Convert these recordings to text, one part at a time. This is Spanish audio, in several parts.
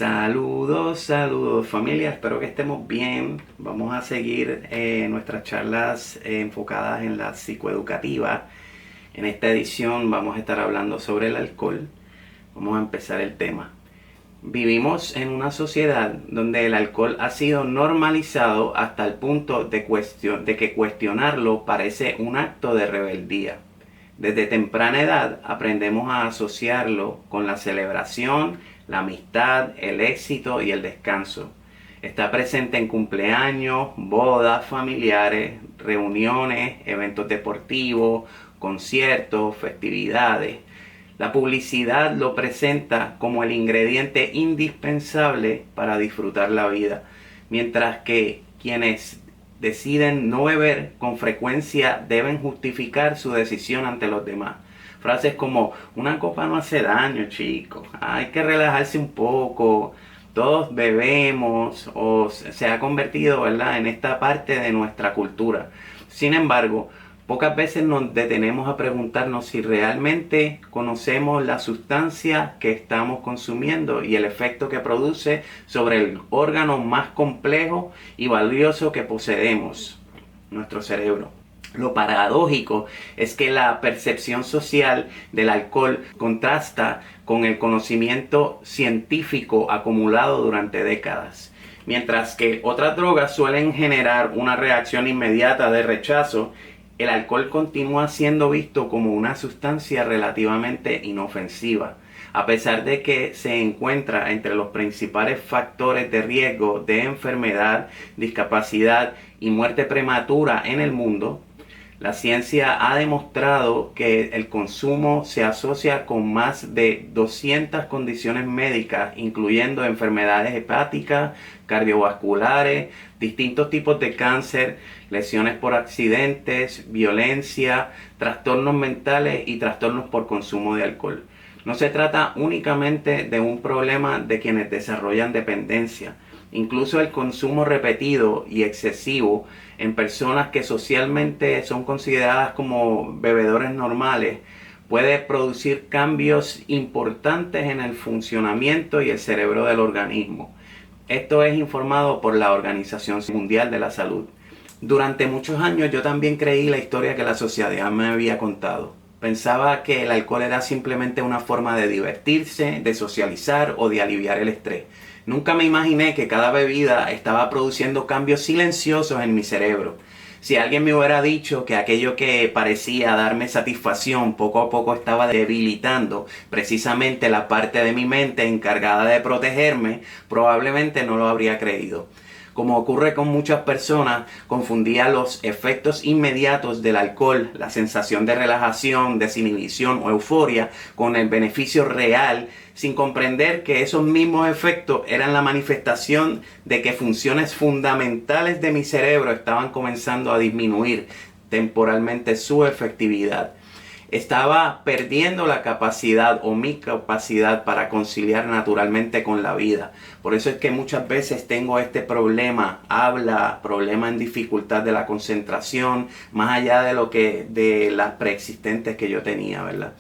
Saludos, saludos familia, espero que estemos bien. Vamos a seguir nuestras charlas enfocadas en la psicoeducativa. En esta edición vamos a estar hablando sobre el alcohol. Vamos a empezar el tema. Vivimos en una sociedad donde el alcohol ha sido normalizado hasta el punto de que cuestionarlo parece un acto de rebeldía. Desde temprana edad aprendemos a asociarlo con la celebración, la amistad, el éxito y el descanso. Está presente en cumpleaños, bodas familiares, reuniones, eventos deportivos, conciertos, festividades. La publicidad lo presenta como el ingrediente indispensable para disfrutar la vida, mientras que quienes deciden no beber con frecuencia deben justificar su decisión ante los demás. Frases como, una copa no hace daño, chicos, hay que relajarse un poco, todos bebemos, o se ha convertido, ¿verdad?, en esta parte de nuestra cultura. Sin embargo, pocas veces nos detenemos a preguntarnos si realmente conocemos la sustancia que estamos consumiendo y el efecto que produce sobre el órgano más complejo y valioso que poseemos, nuestro cerebro. Lo paradójico es que la percepción social del alcohol contrasta con el conocimiento científico acumulado durante décadas. Mientras que otras drogas suelen generar una reacción inmediata de rechazo, el alcohol continúa siendo visto como una sustancia relativamente inofensiva, a pesar de que se encuentra entre los principales factores de riesgo de enfermedad, discapacidad y muerte prematura en el mundo. La ciencia ha demostrado que el consumo se asocia con más de 200 condiciones médicas, incluyendo enfermedades hepáticas, cardiovasculares, distintos tipos de cáncer, lesiones por accidentes, violencia, trastornos mentales y trastornos por consumo de alcohol. No se trata únicamente de un problema de quienes desarrollan dependencia. Incluso el consumo repetido y excesivo en personas que socialmente son consideradas como bebedores normales puede producir cambios importantes en el funcionamiento y el cerebro del organismo. Esto es informado por la Organización Mundial de la Salud. Durante muchos años yo también creí la historia que la sociedad me había contado. Pensaba que el alcohol era simplemente una forma de divertirse, de socializar o de aliviar el estrés. Nunca me imaginé que cada bebida estaba produciendo cambios silenciosos en mi cerebro. Si alguien me hubiera dicho que aquello que parecía darme satisfacción poco a poco estaba debilitando precisamente la parte de mi mente encargada de protegerme, probablemente no lo habría creído. Como ocurre con muchas personas, confundía los efectos inmediatos del alcohol, la sensación de relajación, desinhibición o euforia, con el beneficio real, sin comprender que esos mismos efectos eran la manifestación de que funciones fundamentales de mi cerebro estaban comenzando a disminuir temporalmente su efectividad. Estaba perdiendo la capacidad o mi capacidad para conciliar naturalmente con la vida. Por eso es que muchas veces tengo este problema en dificultad de la concentración, más allá de las preexistentes que yo tenía, ¿verdad?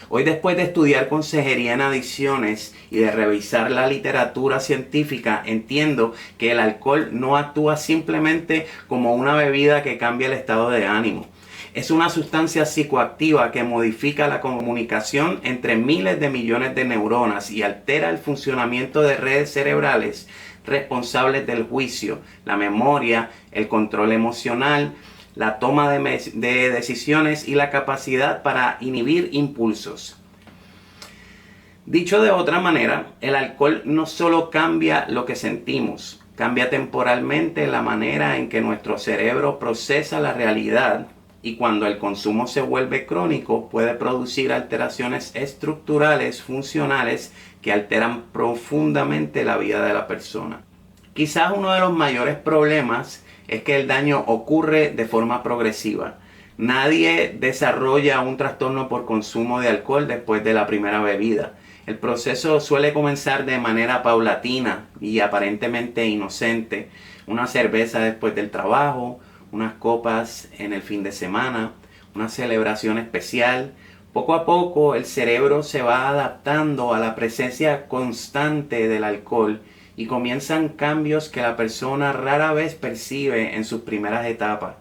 Hoy, después de estudiar consejería en adicciones y de revisar la literatura científica, entiendo que el alcohol no actúa simplemente como una bebida que cambia el estado de ánimo. Es una sustancia psicoactiva que modifica la comunicación entre miles de millones de neuronas y altera el funcionamiento de redes cerebrales responsables del juicio, la memoria, el control emocional, la toma de decisiones y la capacidad para inhibir impulsos. Dicho de otra manera, el alcohol no solo cambia lo que sentimos, cambia temporalmente la manera en que nuestro cerebro procesa la realidad. Y cuando el consumo se vuelve crónico, puede producir alteraciones estructurales, funcionales, que alteran profundamente la vida de la persona. Quizás uno de los mayores problemas es que el daño ocurre de forma progresiva. Nadie desarrolla un trastorno por consumo de alcohol después de la primera bebida. El proceso suele comenzar de manera paulatina y aparentemente inocente. Una cerveza después del trabajo, unas copas en el fin de semana, una celebración especial, Poco a poco el cerebro se va adaptando a la presencia constante del alcohol y comienzan cambios que la persona rara vez percibe en sus primeras etapas.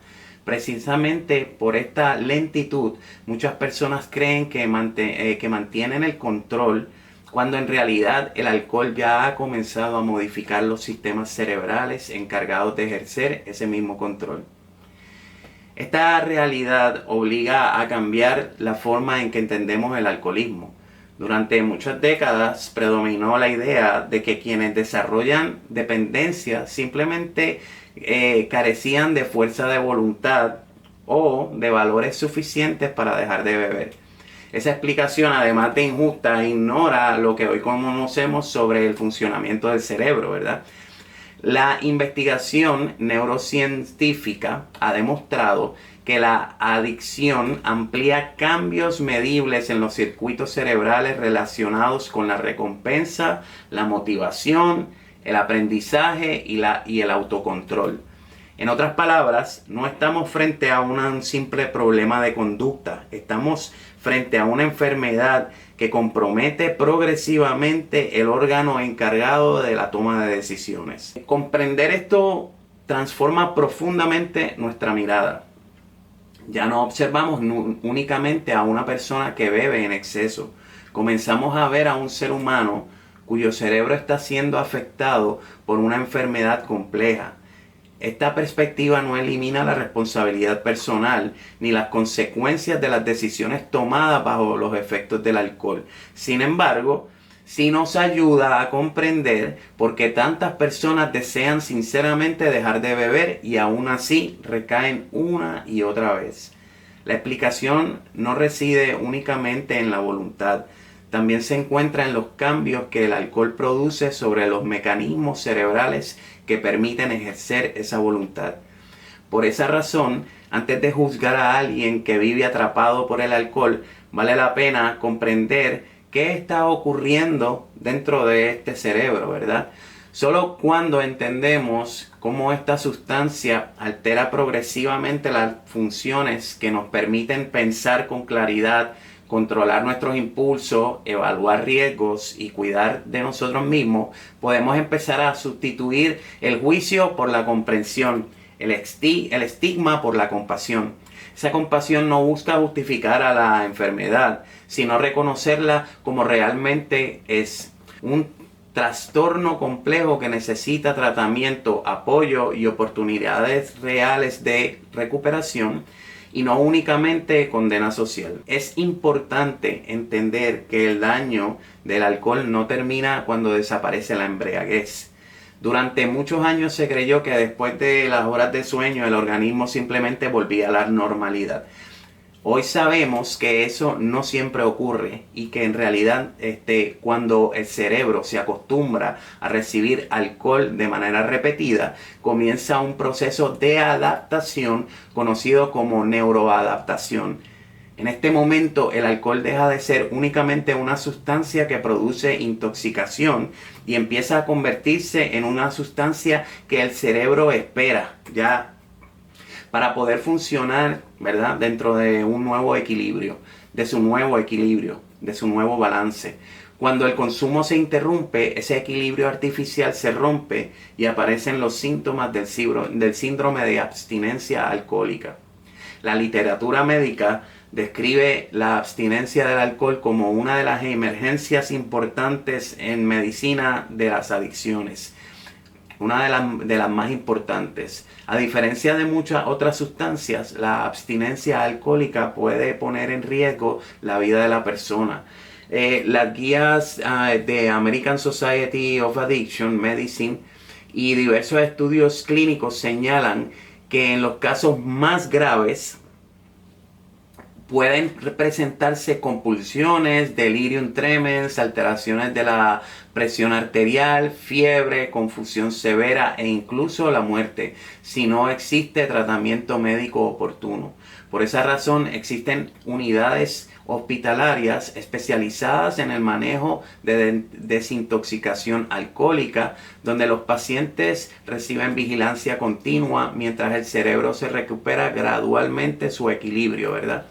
Precisamente por esta lentitud, muchas personas creen que mantienen el control, cuando en realidad el alcohol ya ha comenzado a modificar los sistemas cerebrales encargados de ejercer ese mismo control. Esta realidad obliga a cambiar la forma en que entendemos el alcoholismo. Durante muchas décadas predominó la idea de que quienes desarrollan dependencia simplemente carecían de fuerza de voluntad o de valores suficientes para dejar de beber. Esa explicación, además de injusta, ignora lo que hoy conocemos sobre el funcionamiento del cerebro, ¿verdad? La investigación neurocientífica ha demostrado que la adicción amplía cambios medibles en los circuitos cerebrales relacionados con la recompensa, la motivación, el aprendizaje y el autocontrol. En otras palabras, no estamos frente a un simple problema de conducta, estamos frente a una enfermedad que compromete progresivamente el órgano encargado de la toma de decisiones. Comprender esto transforma profundamente nuestra mirada. Ya no observamos únicamente a una persona que bebe en exceso. Comenzamos a ver a un ser humano cuyo cerebro está siendo afectado por una enfermedad compleja. Esta perspectiva no elimina la responsabilidad personal ni las consecuencias de las decisiones tomadas bajo los efectos del alcohol. Sin embargo, sí nos ayuda a comprender por qué tantas personas desean sinceramente dejar de beber y aún así recaen una y otra vez. La explicación no reside únicamente en la voluntad. También se encuentra en los cambios que el alcohol produce sobre los mecanismos cerebrales que permiten ejercer esa voluntad. Por esa razón, antes de juzgar a alguien que vive atrapado por el alcohol, vale la pena comprender qué está ocurriendo dentro de este cerebro, ¿verdad? Solo cuando entendemos cómo esta sustancia altera progresivamente las funciones que nos permiten pensar con claridad, controlar nuestros impulsos, evaluar riesgos y cuidar de nosotros mismos, podemos empezar a sustituir el juicio por la comprensión, el estigma por la compasión. Esa compasión no busca justificar a la enfermedad, sino reconocerla como realmente es: un trastorno complejo que necesita tratamiento, apoyo y oportunidades reales de recuperación, y no únicamente condena social. Es importante entender que el daño del alcohol no termina cuando desaparece la embriaguez. Durante muchos años se creyó que después de las horas de sueño el organismo simplemente volvía a la normalidad. Hoy sabemos que eso no siempre ocurre y que en realidad cuando el cerebro se acostumbra a recibir alcohol de manera repetida, comienza un proceso de adaptación conocido como neuroadaptación. En este momento el alcohol deja de ser únicamente una sustancia que produce intoxicación y empieza a convertirse en una sustancia que el cerebro espera ya para poder funcionar, ¿verdad?, dentro de un nuevo equilibrio, de su nuevo balance. Cuando el consumo se interrumpe, ese equilibrio artificial se rompe y aparecen los síntomas del síndrome de abstinencia alcohólica. La literatura médica describe la abstinencia del alcohol como una de las emergencias importantes en medicina de las adicciones. Una de las más importantes. A diferencia de muchas otras sustancias, la abstinencia alcohólica puede poner en riesgo la vida de la persona. Las guías de American Society of Addiction Medicine y diversos estudios clínicos señalan que en los casos más graves pueden presentarse compulsiones, delirium tremens, alteraciones de la presión arterial, fiebre, confusión severa e incluso la muerte si no existe tratamiento médico oportuno. Por esa razón existen unidades hospitalarias especializadas en el manejo de desintoxicación alcohólica, donde los pacientes reciben vigilancia continua mientras el cerebro se recupera gradualmente su equilibrio, ¿verdad?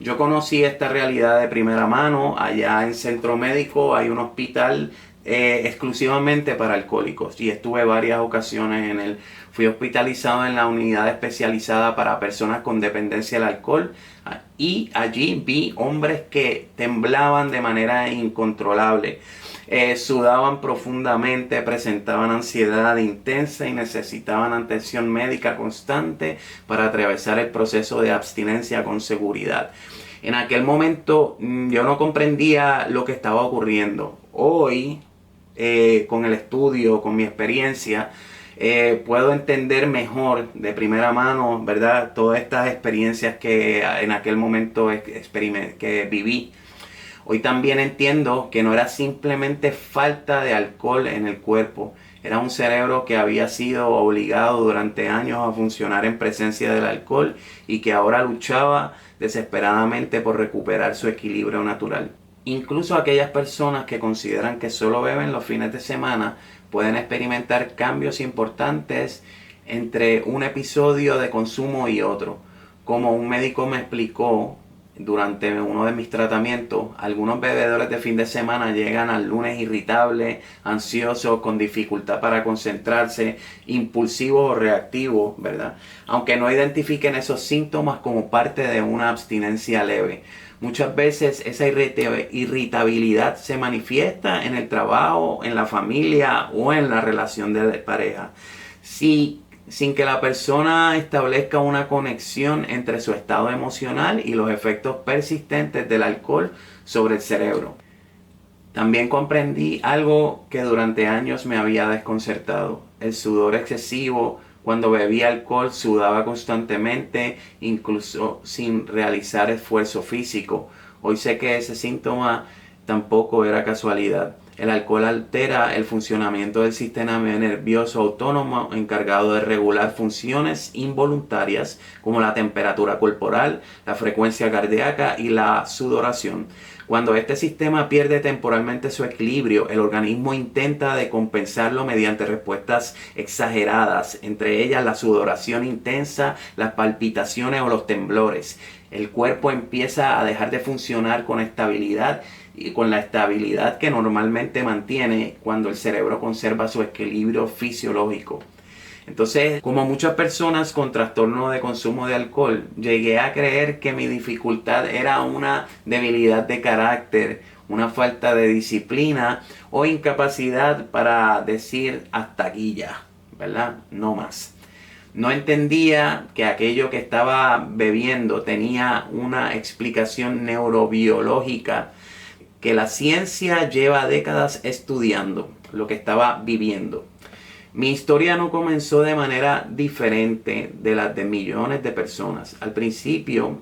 Yo conocí esta realidad de primera mano. Allá en Centro Médico hay un hospital exclusivamente para alcohólicos y estuve varias ocasiones en él. Fui hospitalizado en la unidad especializada para personas con dependencia al alcohol y allí vi hombres que temblaban de manera incontrolable. Sudaban profundamente, presentaban ansiedad intensa y necesitaban atención médica constante para atravesar el proceso de abstinencia con seguridad. En aquel momento yo no comprendía lo que estaba ocurriendo. Hoy, con el estudio, con mi experiencia, puedo entender mejor de primera mano, ¿verdad? Todas estas experiencias que en aquel momento que viví. Hoy también entiendo que no era simplemente falta de alcohol en el cuerpo, era un cerebro que había sido obligado durante años a funcionar en presencia del alcohol y que ahora luchaba desesperadamente por recuperar su equilibrio natural. Incluso aquellas personas que consideran que solo beben los fines de semana pueden experimentar cambios importantes entre un episodio de consumo y otro. Como un médico me explicó durante uno de mis tratamientos, algunos bebedores de fin de semana llegan al lunes irritables, ansiosos, con dificultad para concentrarse, impulsivos o reactivos, ¿verdad? Aunque no identifiquen esos síntomas como parte de una abstinencia leve. Muchas veces esa irritabilidad se manifiesta en el trabajo, en la familia o en la relación de pareja. Sin que la persona establezca una conexión entre su estado emocional y los efectos persistentes del alcohol sobre el cerebro. También comprendí algo que durante años me había desconcertado: el sudor excesivo. Cuando bebía alcohol sudaba constantemente, incluso sin realizar esfuerzo físico. Hoy sé que ese síntoma tampoco era casualidad. El alcohol altera el funcionamiento del sistema nervioso autónomo encargado de regular funciones involuntarias como la temperatura corporal, la frecuencia cardíaca y la sudoración. Cuando este sistema pierde temporalmente su equilibrio, el organismo intenta compensarlo mediante respuestas exageradas, entre ellas la sudoración intensa, las palpitaciones o los temblores. El cuerpo empieza a dejar de funcionar con estabilidad y con la estabilidad que normalmente mantiene cuando el cerebro conserva su equilibrio fisiológico. Entonces, como muchas personas con trastorno de consumo de alcohol, llegué a creer que mi dificultad era una debilidad de carácter, una falta de disciplina o incapacidad para decir hasta aquí ya, ¿verdad? No más. No entendía que aquello que estaba bebiendo tenía una explicación neurobiológica que la ciencia lleva décadas estudiando, lo que estaba viviendo. Mi historia no comenzó de manera diferente de las de millones de personas. Al principio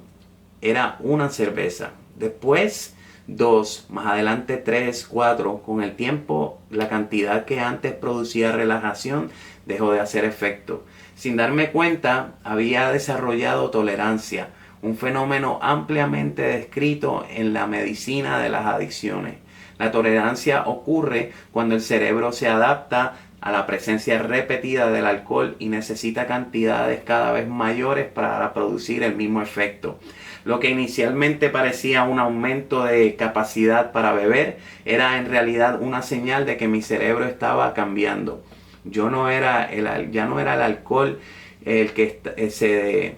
era una cerveza, después 2, más adelante 3, 4. Con el tiempo, la cantidad que antes producía relajación dejó de hacer efecto. Sin darme cuenta, había desarrollado tolerancia, un fenómeno ampliamente descrito en la medicina de las adicciones. La tolerancia ocurre cuando el cerebro se adapta a la presencia repetida del alcohol y necesita cantidades cada vez mayores para producir el mismo efecto. Lo que inicialmente parecía un aumento de capacidad para beber era en realidad una señal de que mi cerebro estaba cambiando. Ya no era el alcohol el que se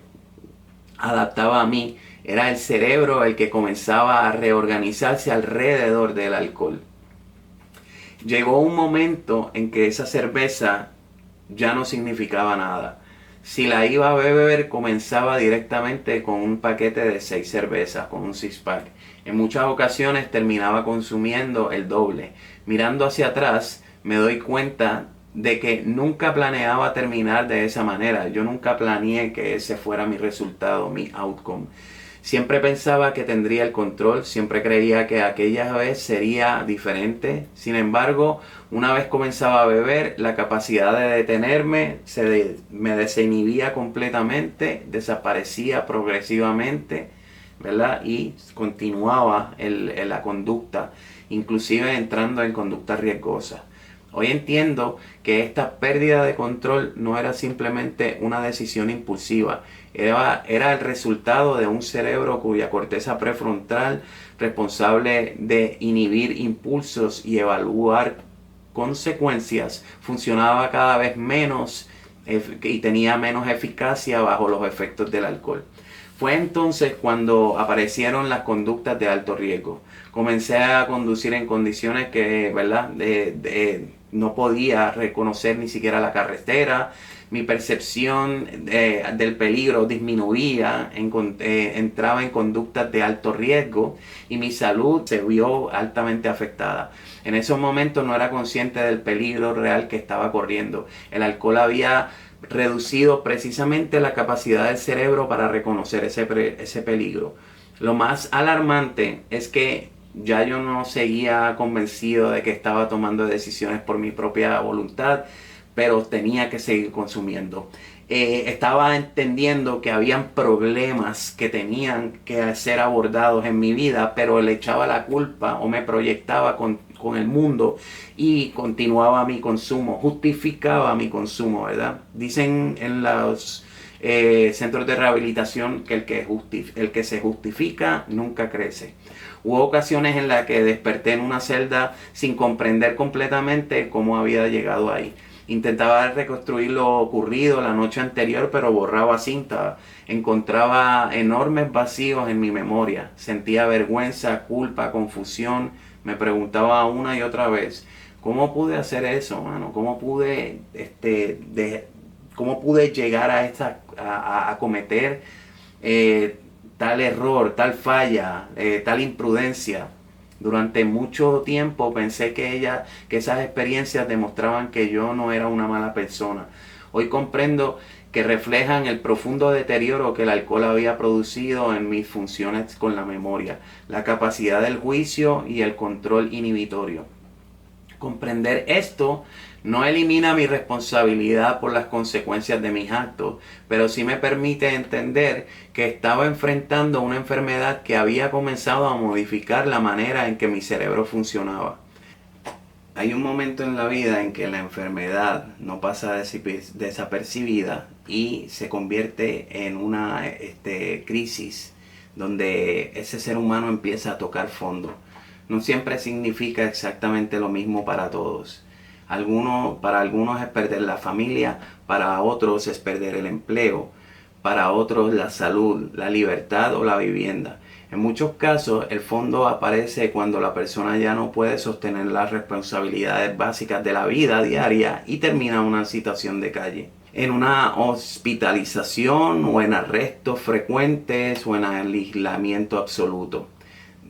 adaptaba a mí, era el cerebro el que comenzaba a reorganizarse alrededor del alcohol. Llegó un momento en que esa cerveza ya no significaba nada. Si la iba a beber, comenzaba directamente con un paquete de 6 cervezas, con un 6-pack. En muchas ocasiones terminaba consumiendo el doble. Mirando hacia atrás, me doy cuenta de que nunca planeaba terminar de esa manera. Yo nunca planeé que ese fuera mi resultado, mi outcome. Siempre pensaba que tendría el control, siempre creía que aquella vez sería diferente. Sin embargo, una vez comenzaba a beber, la capacidad de detenerme me desinhibía completamente, desaparecía progresivamente, ¿verdad? Y continuaba la conducta, inclusive entrando en conductas riesgosas. Hoy entiendo que esta pérdida de control no era simplemente una decisión impulsiva, era el resultado de un cerebro cuya corteza prefrontal, responsable de inhibir impulsos y evaluar consecuencias, funcionaba cada vez menos y tenía menos eficacia bajo los efectos del alcohol. Fue entonces cuando aparecieron las conductas de alto riesgo. Comencé a conducir en condiciones que, ¿verdad? No podía reconocer ni siquiera la carretera. Mi percepción del peligro disminuía, entraba en conductas de alto riesgo y mi salud se vio altamente afectada. En esos momentos no era consciente del peligro real que estaba corriendo. El alcohol había reducido precisamente la capacidad del cerebro para reconocer ese peligro. Lo más alarmante es que ya yo no seguía convencido de que estaba tomando decisiones por mi propia voluntad, pero tenía que seguir consumiendo. Estaba entendiendo que habían problemas que tenían que ser abordados en mi vida, pero le echaba la culpa o me proyectaba con el mundo y continuaba mi consumo, justificaba mi consumo, ¿verdad? Dicen en los centros de rehabilitación que el que se justifica nunca crece. Hubo ocasiones en las que desperté en una celda sin comprender completamente cómo había llegado ahí. Intentaba reconstruir lo ocurrido la noche anterior, pero borraba cinta. Encontraba enormes vacíos en mi memoria. Sentía vergüenza, culpa, confusión. Me preguntaba una y otra vez, ¿cómo pude hacer eso, mano? ¿Cómo pude, cómo pude llegar a cometer tal error, tal falla, tal imprudencia? Durante mucho tiempo pensé que esas experiencias demostraban que yo no era una mala persona. Hoy comprendo que reflejan el profundo deterioro que el alcohol había producido en mis funciones con la memoria, la capacidad del juicio y el control inhibitorio. Comprender esto no elimina mi responsabilidad por las consecuencias de mis actos, pero sí me permite entender que estaba enfrentando una enfermedad que había comenzado a modificar la manera en que mi cerebro funcionaba. Hay un momento en la vida en que la enfermedad no pasa desapercibida y se convierte en una crisis donde ese ser humano empieza a tocar fondo. No siempre significa exactamente lo mismo para todos. Para algunos es perder la familia, para otros es perder el empleo, para otros la salud, la libertad o la vivienda. En muchos casos, el fondo aparece cuando la persona ya no puede sostener las responsabilidades básicas de la vida diaria y termina una situación de calle. En una hospitalización o en arrestos frecuentes o en aislamiento absoluto.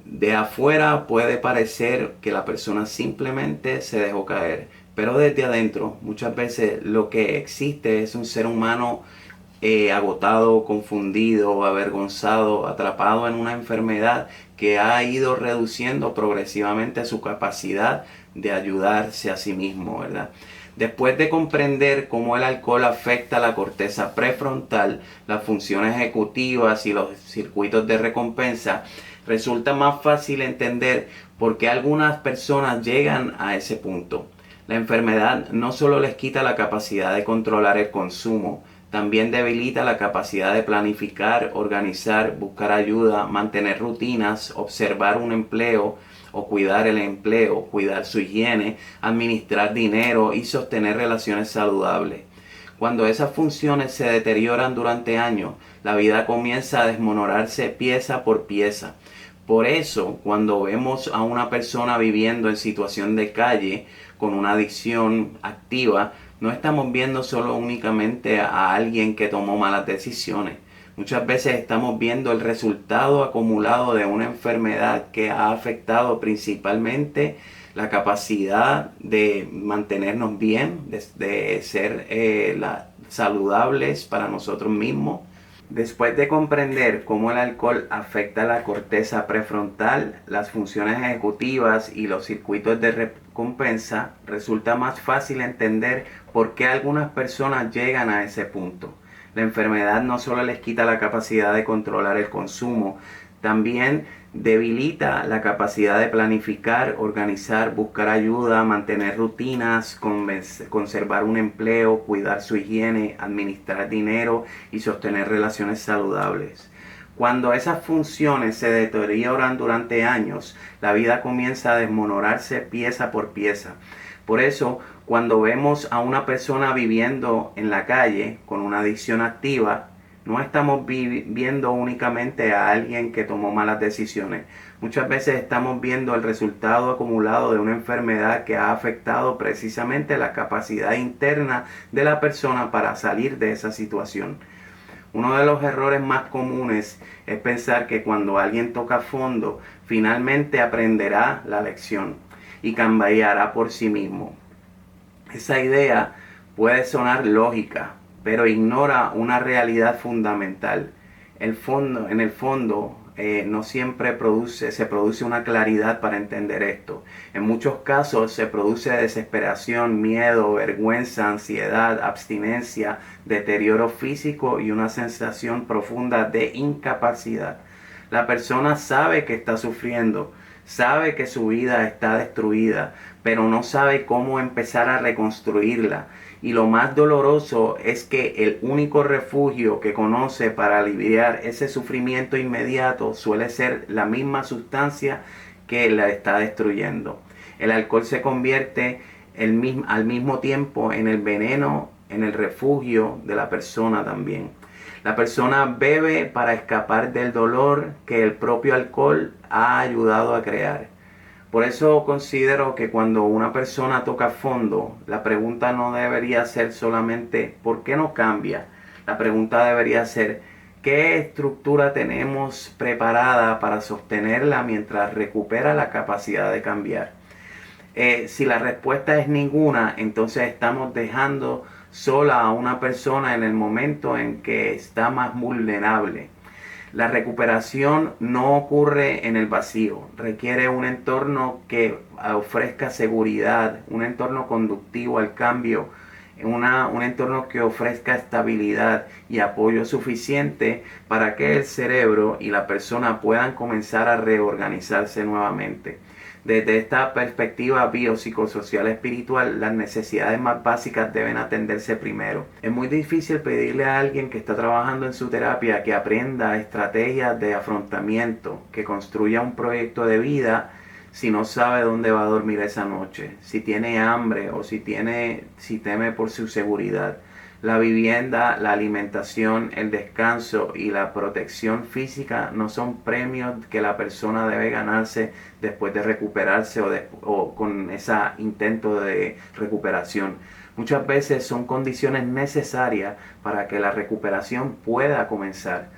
De afuera puede parecer que la persona simplemente se dejó caer, pero desde adentro muchas veces lo que existe es un ser humano agotado, confundido, avergonzado, atrapado en una enfermedad que ha ido reduciendo progresivamente su capacidad de ayudarse a sí mismo, ¿verdad? Después de comprender cómo el alcohol afecta la corteza prefrontal, las funciones ejecutivas y los circuitos de recompensa, resulta más fácil entender por qué algunas personas llegan a ese punto. La enfermedad no solo les quita la capacidad de controlar el consumo, también debilita la capacidad de planificar, organizar, buscar ayuda, mantener rutinas, observar un empleo o cuidar el empleo, cuidar su higiene, administrar dinero y sostener relaciones saludables. Cuando esas funciones se deterioran durante años, la vida comienza a desmoronarse pieza por pieza. Por eso, cuando vemos a una persona viviendo en situación de calle con una adicción activa, no estamos viendo solo únicamente a alguien que tomó malas decisiones. Muchas veces estamos viendo el resultado acumulado de una enfermedad que ha afectado principalmente la capacidad de mantenernos bien, de ser saludables para nosotros mismos. Después de comprender cómo el alcohol afecta la corteza prefrontal, las funciones ejecutivas y los circuitos de recompensa, resulta más fácil entender por qué algunas personas llegan a ese punto. La enfermedad no solo les quita la capacidad de controlar el consumo, también debilita la capacidad de planificar, organizar, buscar ayuda, mantener rutinas, conservar un empleo, cuidar su higiene, administrar dinero y sostener relaciones saludables. Cuando esas funciones se deterioran durante años, la vida comienza a desmoronarse pieza por pieza. Por eso, cuando vemos a una persona viviendo en la calle con una adicción activa, no estamos viendo únicamente a alguien que tomó malas decisiones. Muchas veces estamos viendo el resultado acumulado de una enfermedad que ha afectado precisamente la capacidad interna de la persona para salir de esa situación. Uno de los errores más comunes es pensar que cuando alguien toca fondo, finalmente aprenderá la lección y cambiará por sí mismo. Esa idea puede sonar lógica, pero ignora una realidad fundamental. En el fondo, no siempre se produce una claridad para entender esto. En muchos casos se produce desesperación, miedo, vergüenza, ansiedad, abstinencia, deterioro físico y una sensación profunda de incapacidad. La persona sabe que está sufriendo, sabe que su vida está destruida, pero no sabe cómo empezar a reconstruirla. Y lo más doloroso es que el único refugio que conoce para aliviar ese sufrimiento inmediato suele ser la misma sustancia que la está destruyendo. El alcohol se convierte al mismo tiempo en el veneno, en el refugio de la persona también. La persona bebe para escapar del dolor que el propio alcohol ha ayudado a crear. Por eso considero que cuando una persona toca fondo, la pregunta no debería ser solamente ¿por qué no cambia? La pregunta debería ser ¿qué estructura tenemos preparada para sostenerla mientras recupera la capacidad de cambiar? Si la respuesta es ninguna, entonces estamos dejando sola a una persona en el momento en que está más vulnerable. La recuperación no ocurre en el vacío, requiere un entorno que ofrezca seguridad, un entorno conductivo al cambio, un entorno que ofrezca estabilidad y apoyo suficiente para que el cerebro y la persona puedan comenzar a reorganizarse nuevamente. Desde esta perspectiva biopsicosocial espiritual, las necesidades más básicas deben atenderse primero. Es muy difícil pedirle a alguien que está trabajando en su terapia que aprenda estrategias de afrontamiento, que construya un proyecto de vida si no sabe dónde va a dormir esa noche, si tiene hambre o si teme por su seguridad. La vivienda, la alimentación, el descanso y la protección física no son premios que la persona debe ganarse después de recuperarse o con ese intento de recuperación. Muchas veces son condiciones necesarias para que la recuperación pueda comenzar.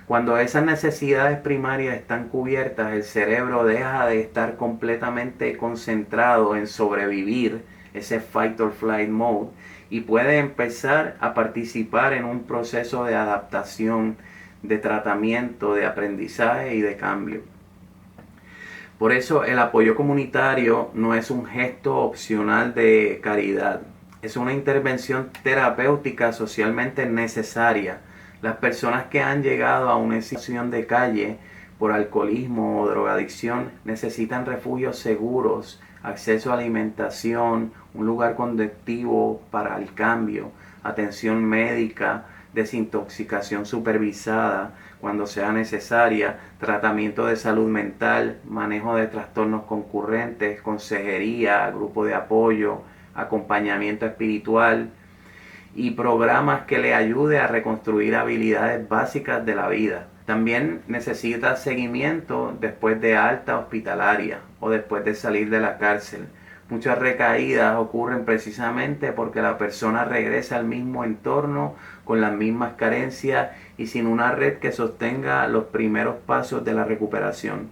Cuando esas necesidades primarias están cubiertas, el cerebro deja de estar completamente concentrado en sobrevivir, ese fight or flight mode, y puede empezar a participar en un proceso de adaptación, de tratamiento, de aprendizaje y de cambio. Por eso el apoyo comunitario no es un gesto opcional de caridad, es una intervención terapéutica socialmente necesaria. Las personas que han llegado a una situación de calle por alcoholismo o drogadicción necesitan refugios seguros, acceso a alimentación, un lugar conductivo para el cambio, atención médica, desintoxicación supervisada cuando sea necesaria, tratamiento de salud mental, manejo de trastornos concurrentes, consejería, grupo de apoyo, acompañamiento espiritual y programas que le ayude a reconstruir habilidades básicas de la vida. También necesita seguimiento después de alta hospitalaria o después de salir de la cárcel. Muchas recaídas ocurren precisamente porque la persona regresa al mismo entorno con las mismas carencias y sin una red que sostenga los primeros pasos de la recuperación.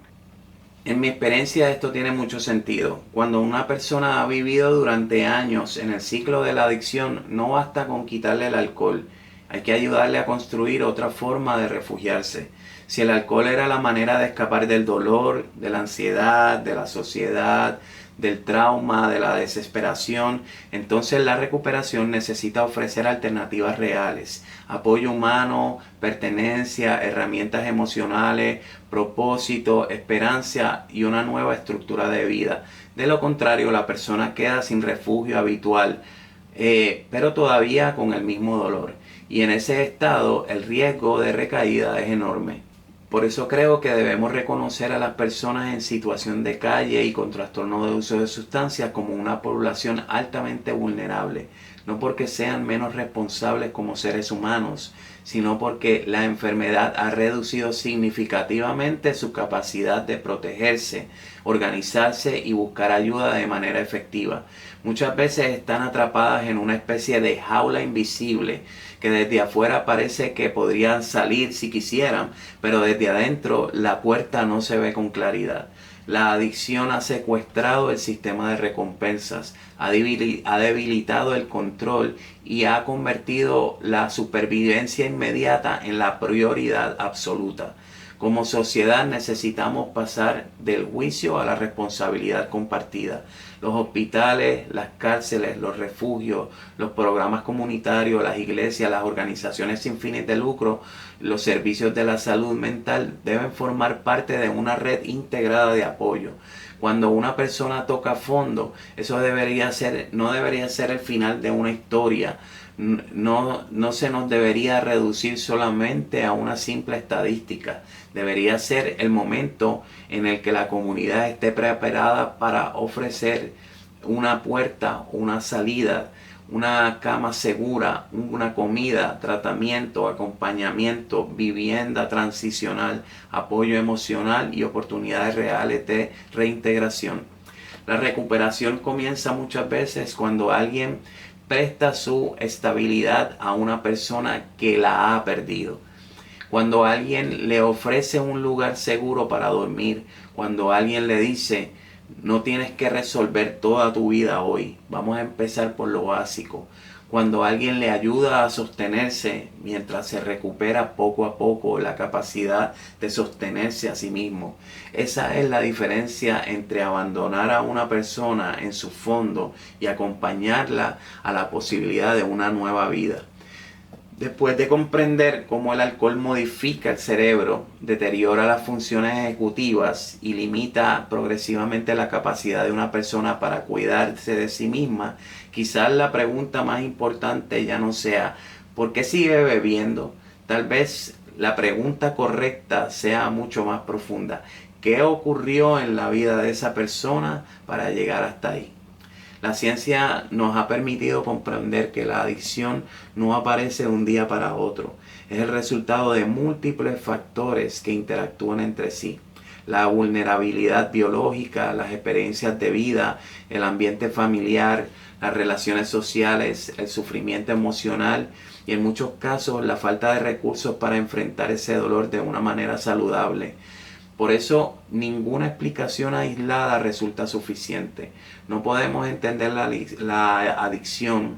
En mi experiencia esto tiene mucho sentido. Cuando una persona ha vivido durante años en el ciclo de la adicción, no basta con quitarle el alcohol. Hay que ayudarle a construir otra forma de refugiarse. Si el alcohol era la manera de escapar del dolor, de la ansiedad, de la sociedad, del trauma, de la desesperación. Entonces la recuperación necesita ofrecer alternativas reales, apoyo humano, pertenencia, herramientas emocionales, propósito, esperanza y una nueva estructura de vida. De lo contrario, la persona queda sin refugio habitual, pero todavía con el mismo dolor. Y en ese estado el riesgo de recaída es enorme. Por eso creo que debemos reconocer a las personas en situación de calle y con trastorno de uso de sustancias como una población altamente vulnerable, no porque sean menos responsables como seres humanos, sino porque la enfermedad ha reducido significativamente su capacidad de protegerse, organizarse y buscar ayuda de manera efectiva. Muchas veces están atrapadas en una especie de jaula invisible que desde afuera parece que podrían salir si quisieran, pero desde adentro la puerta no se ve con claridad. La adicción ha secuestrado el sistema de recompensas, ha debilitado el control y ha convertido la supervivencia inmediata en la prioridad absoluta. Como sociedad necesitamos pasar del juicio a la responsabilidad compartida. Los hospitales, las cárceles, los refugios, los programas comunitarios, las iglesias, las organizaciones sin fines de lucro, los servicios de la salud mental deben formar parte de una red integrada de apoyo. Cuando una persona toca fondo, eso no debería ser el final de una historia. No se nos debería reducir solamente a una simple estadística. Debería ser el momento en el que la comunidad esté preparada para ofrecer una puerta, una salida, una cama segura, una comida, tratamiento, acompañamiento, vivienda transicional, apoyo emocional y oportunidades reales de reintegración. La recuperación comienza muchas veces cuando alguien presta su estabilidad a una persona que la ha perdido. Cuando alguien le ofrece un lugar seguro para dormir, cuando alguien le dice, no tienes que resolver toda tu vida hoy, vamos a empezar por lo básico. Cuando alguien le ayuda a sostenerse mientras se recupera poco a poco la capacidad de sostenerse a sí mismo. Esa es la diferencia entre abandonar a una persona en su fondo y acompañarla a la posibilidad de una nueva vida. Después de comprender cómo el alcohol modifica el cerebro, deteriora las funciones ejecutivas y limita progresivamente la capacidad de una persona para cuidarse de sí misma, quizás la pregunta más importante ya no sea ¿por qué sigue bebiendo? Tal vez la pregunta correcta sea mucho más profunda. ¿Qué ocurrió en la vida de esa persona para llegar hasta ahí? La ciencia nos ha permitido comprender que la adicción no aparece de un día para otro. Es el resultado de múltiples factores que interactúan entre sí. La vulnerabilidad biológica, las experiencias de vida, el ambiente familiar, las relaciones sociales, el sufrimiento emocional y en muchos casos la falta de recursos para enfrentar ese dolor de una manera saludable. Por eso ninguna explicación aislada resulta suficiente. No podemos entender la adicción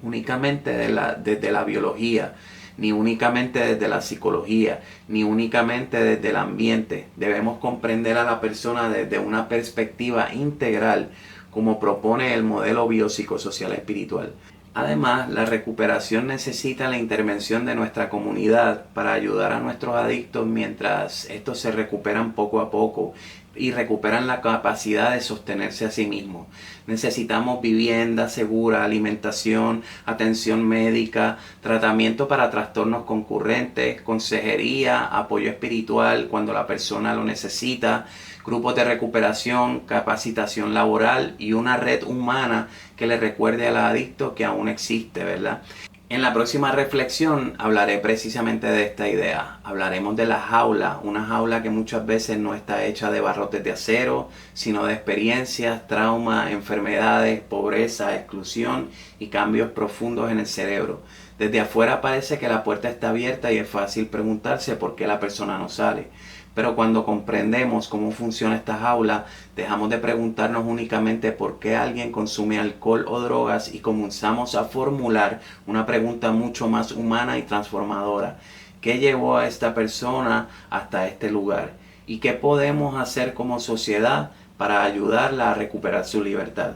únicamente desde la biología, ni únicamente desde la psicología, ni únicamente desde el ambiente. Debemos comprender a la persona desde una perspectiva integral, como propone el modelo biopsicosocial espiritual. Además, la recuperación necesita la intervención de nuestra comunidad para ayudar a nuestros adictos mientras estos se recuperan poco a poco y recuperan la capacidad de sostenerse a sí mismos. Necesitamos vivienda segura, alimentación, atención médica, tratamiento para trastornos concurrentes, consejería, apoyo espiritual cuando la persona lo necesita, grupos de recuperación, capacitación laboral y una red humana que le recuerde al adicto que aún existe, ¿verdad? En la próxima reflexión hablaré precisamente de esta idea. Hablaremos de la jaula, una jaula que muchas veces no está hecha de barrotes de acero, sino de experiencias, traumas, enfermedades, pobreza, exclusión y cambios profundos en el cerebro. Desde afuera parece que la puerta está abierta y es fácil preguntarse por qué la persona no sale. Pero cuando comprendemos cómo funciona esta jaula, dejamos de preguntarnos únicamente por qué alguien consume alcohol o drogas y comenzamos a formular una pregunta mucho más humana y transformadora. ¿Qué llevó a esta persona hasta este lugar? ¿Y qué podemos hacer como sociedad para ayudarla a recuperar su libertad.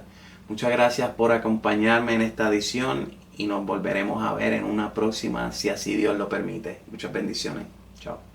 Muchas gracias por acompañarme en esta edición y nos volveremos a ver en una próxima, si así Dios lo permite. Muchas bendiciones. Chao.